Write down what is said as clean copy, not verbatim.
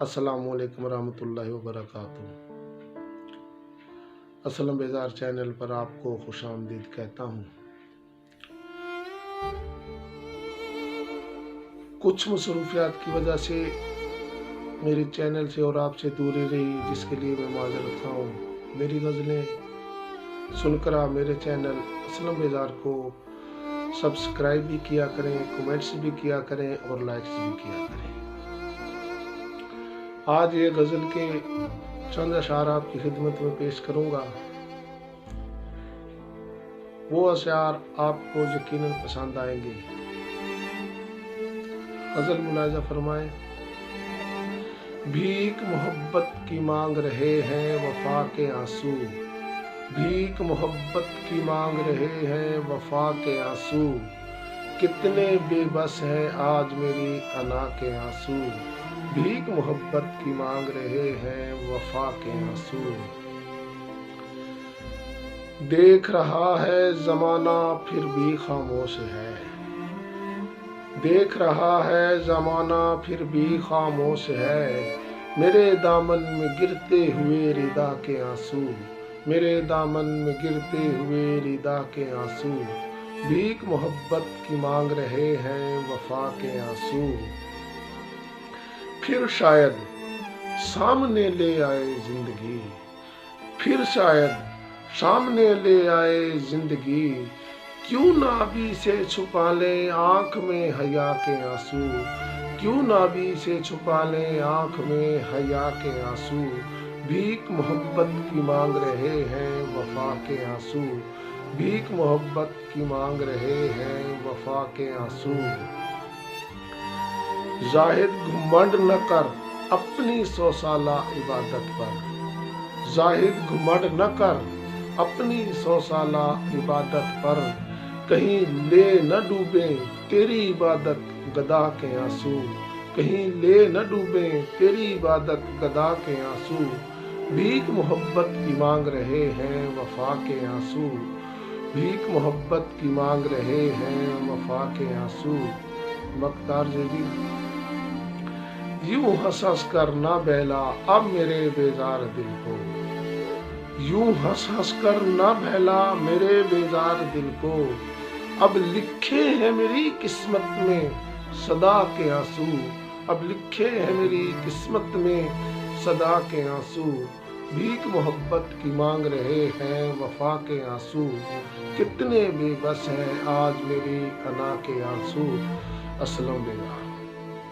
अस्सलाम वालेकुम रहमतुल्लाहि व बरकातुहू। असलम बेजार चैनल पर आपको खुशामदीद कहता हूँ। कुछ मसरूफियात की वजह से मेरे चैनल से और आपसे दूरी रही, जिसके लिए मैं माजरत खा हूँ। मेरी गज़लें सुनकर आप मेरे चैनल असलम बेजार को सब्सक्राइब भी किया करें, कमेंट्स भी किया करें और लाइक्स भी किया करें। आज ये गज़ल के चंद अशार आपकी खिदमत में पेश करूँगा। वो अशार आपको यकीनन पसंद आएंगे। गज़ल मुलाजा फरमाएं। भीख मोहब्बत की मांग रहे हैं वफा के आंसू, भीख मोहब्बत की मांग रहे हैं वफा के आंसू, कितने बेबस हैं आज मेरी अना के आंसू, भीख मोहब्बत की मांग रहे हैं वफा के आंसू। देख रहा है ज़माना फिर भी खामोश है, देख रहा है ज़माना फिर भी खामोश है, मेरे दामन में गिरते हुए रिदा के आंसू, मेरे दामन में गिरते हुए रिदा के आंसू, भीख मोहब्बत की मांग रहे हैं वफा के आंसू। फिर शायद सामने ले आए जिंदगी, फिर शायद सामने ले आए जिंदगी, क्यों नाभि से छुपा ले आंख में हया के आंसू, क्यों नाभि से छुपा ले आंख में हया के आंसू, भीख मोहब्बत की मांग रहे हैं वफा के आंसू, भीख मोहब्बत की मांग रहे हैं वफा के आंसू। जाहिद घुमंड न कर अपनी 100 साला इबादत पर, जाहिद घुमंड न कर अपनी 100 साला इबादत पर, कहीं ले न डूबे तेरी इबादत गदा के आंसू, कहीं ले न डूबे तेरी इबादत गदा के आंसू, भीख मोहब्बत की मांग रहे हैं वफा के आंसू, भीख मोहब्बत की मांग रहे हैं वफा के आंसू। मक्तार जी। यूं हंस हंस कर ना बहला अब मेरे बेजार दिल को, यूं हंस हंस कर ना बहला मेरे बेजार दिल को, अब लिखे हैं मेरी किस्मत में सदा के आंसू, अब लिखे हैं मेरी किस्मत में सदा के आंसू, भीख मोहब्बत की मांग रहे हैं वफा के आंसू, कितने बेबस हैं आज मेरी अना के आंसू। असलम बेजार।